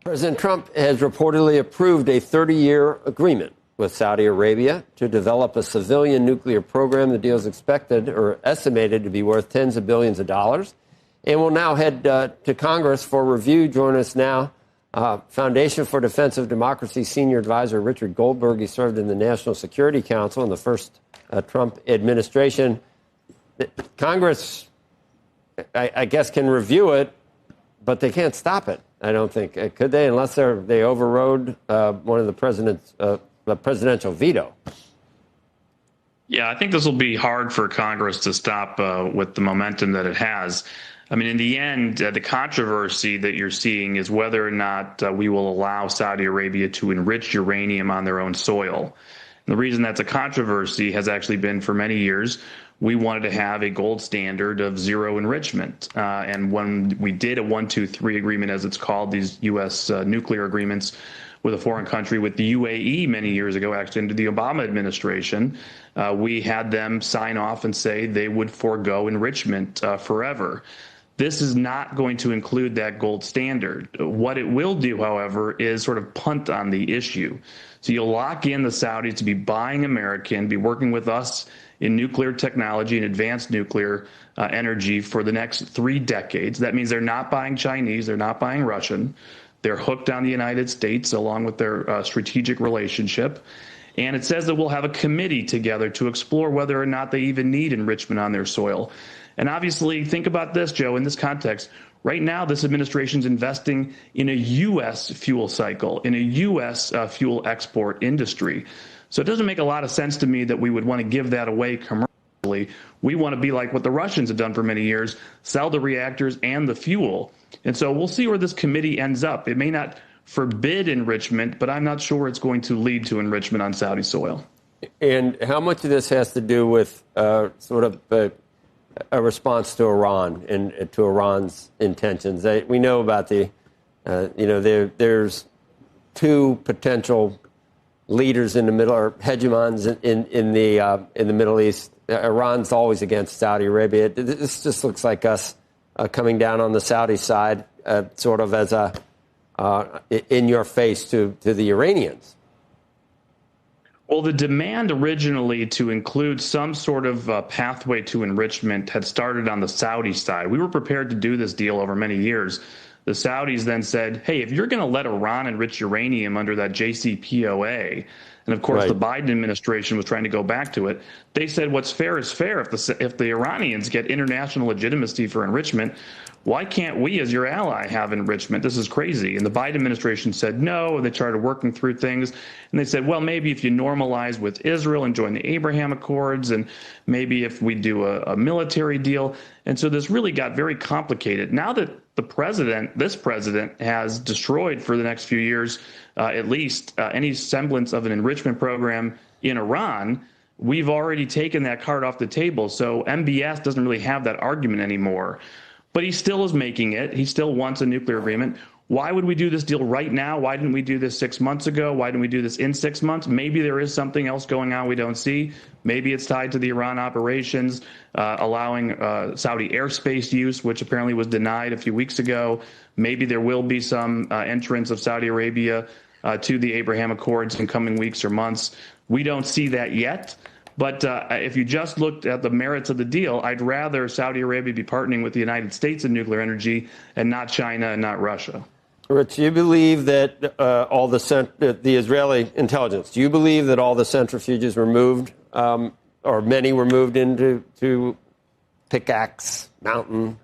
President Trump has reportedly approved a 30-year agreement with Saudi Arabia to develop a civilian nuclear program. The deal is expected or estimated to be worth tens of billions of dollars and will now head to Congress for review. Join us now, Foundation for Defense of Democracy Senior Advisor Richard Goldberg. He served in the National Security Council in the first Trump administration. Congress, I guess, can review it, but they can't stop it. I don't think. Could they, unless they overrode one of the president's presidential veto? Yeah, I think this will be hard for Congress to stop with the momentum that it has. I mean, in the end, the controversy that you're seeing is whether or not we will allow Saudi Arabia to enrich uranium on their own soil. And the reason that's a controversy has actually been for many years. We wanted to have a gold standard of zero enrichment. And when we did a 1-2-3 agreement, as it's called, these U.S. Nuclear agreements with a foreign country, with the UAE many years ago, actually under the Obama administration, we had them sign off and say they would forego enrichment forever. This is not going to include that gold standard. What it will do, however, is sort of punt on the issue. So you'll lock in the Saudis to be buying American, be working with us in nuclear technology and advanced nuclear energy for the next 3 decades. That means they're not buying Chinese, they're not buying Russian. They're hooked on the United States along with their strategic relationship. And it says that we'll have a committee together to explore whether or not they even need enrichment on their soil. And obviously, think about this, Joe, in this context. Right now, this administration is investing in a U.S. fuel cycle, in a U.S. Fuel export industry. So it doesn't make a lot of sense to me that we would want to give that away commercially. We want to be like what the Russians have done for many years, sell the reactors and the fuel. And so we'll see where this committee ends up. It may not forbid enrichment, but I'm not sure it's going to lead to enrichment on Saudi soil. And how much of this has to do with sort of a response to Iran and to Iran's intentions? We know about there's 2 potential leaders in the middle, or hegemons in the Middle East. Iran's always against Saudi Arabia. This just looks like us coming down on the Saudi side, sort of as a in your face to the Iranians. Well, the demand originally to include some sort of pathway to enrichment had started on the Saudi side. We were prepared to do this deal over many years. The Saudis then said, hey, if you're going to let Iran enrich uranium under that JCPOA, and of course, right, the Biden administration was trying to go back to it, they said what's fair is fair. If the Iranians get international legitimacy for enrichment, why can't we, as your ally, have enrichment? This is crazy. And the Biden administration said no. They started working through things. And they said, well, maybe if you normalize with Israel and join the Abraham Accords, and maybe if we do a military deal. And so this really got very complicated. Now that this president has destroyed for the next few years, at least any semblance of an enrichment program in Iran, we've already taken that card off the table. So MBS doesn't really have that argument anymore. But he still is making it. He still wants a nuclear agreement. Why would we do this deal right now? Why didn't we do this 6 months ago? Why didn't we do this in 6 months? Maybe there is something else going on we don't see. Maybe it's tied to the Iran operations, allowing Saudi airspace use, which apparently was denied a few weeks ago. Maybe there will be some entrance of Saudi Arabia to the Abraham Accords in coming weeks or months. We don't see that yet. But if you just looked at the merits of the deal, I'd rather Saudi Arabia be partnering with the United States in nuclear energy and not China and not Russia. Rich, do you believe that all the Israeli intelligence, do you believe that all the centrifuges were moved, or many were moved into Pickaxe Mountain,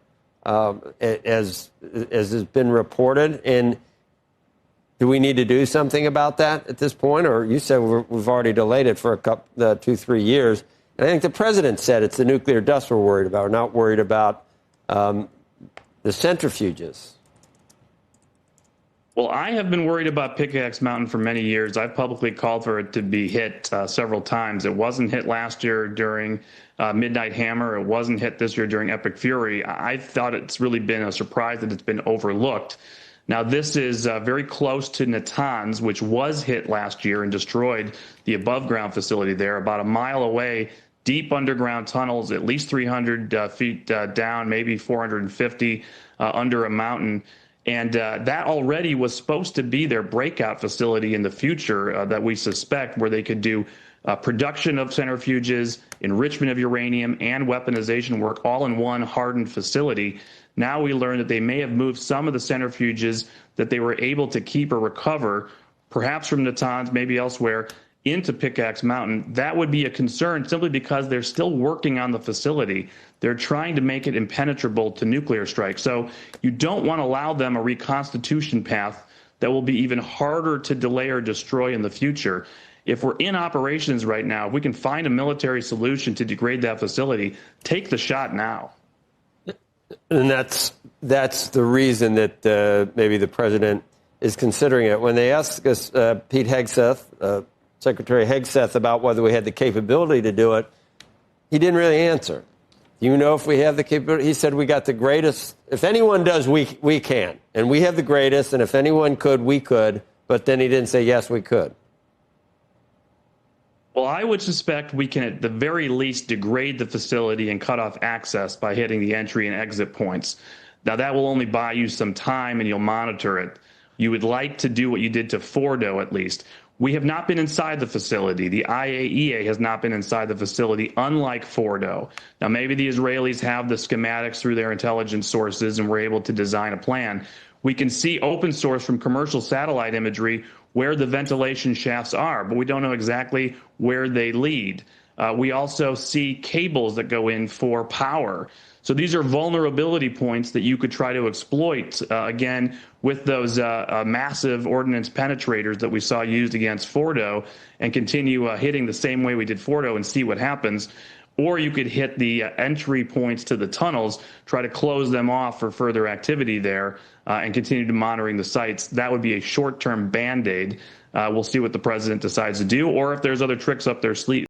as has been reported? And do we need to do something about that at this point? Or you said we've already delayed it for 2-3 years. And I think the president said it's the nuclear dust we're worried about. We're not worried about the centrifuges. Well, I have been worried about Pickaxe Mountain for many years. I've publicly called for it to be hit several times. It wasn't hit last year during Midnight Hammer. It wasn't hit this year during Epic Fury. I thought it's really been a surprise that it's been overlooked. Now, this is very close to Natanz, which was hit last year and destroyed the above-ground facility there, about a mile away, deep underground tunnels, at least 300 feet down, maybe 450 under a mountain. And that already was supposed to be their breakout facility in the future that we suspect, where they could do production of centrifuges, enrichment of uranium, and weaponization work all in one hardened facility. Now we learn that they may have moved some of the centrifuges that they were able to keep or recover, perhaps from Natanz, maybe elsewhere, into Pickaxe Mountain. That would be a concern simply because they're still working on the facility. They're trying to make it impenetrable to nuclear strikes. So you don't want to allow them a reconstitution path that will be even harder to delay or destroy in the future. If we're in operations right now, if we can find a military solution to degrade that facility, take the shot now. And that's the reason that maybe the president is considering it. When they asked us, Pete Hegseth, Secretary Hegseth, about whether we had the capability to do it, he didn't really answer. Do you know if we have the capability? He said we got the greatest. If anyone does, we can. And we have the greatest, and if anyone could, we could. But then he didn't say, yes, we could. Well, I would suspect we can at the very least degrade the facility and cut off access by hitting the entry and exit points. Now, that will only buy you some time, and you'll monitor it. You would like to do what you did to Fordo, at least. We have not been inside the facility. The IAEA has not been inside the facility, unlike Fordo. Now, maybe the Israelis have the schematics through their intelligence sources and were able to design a plan. We can see open source from commercial satellite imagery where the ventilation shafts are, but we don't know exactly where they lead. We also see cables that go in for power. So these are vulnerability points that you could try to exploit, again, with those massive ordnance penetrators that we saw used against Fordo, and continue hitting the same way we did Fordo and see what happens. Or you could hit the entry points to the tunnels, try to close them off for further activity there, and continue to monitoring the sites. That would be a short-term Band-Aid. We'll see what the president decides to do, or if there's other tricks up their sleeve.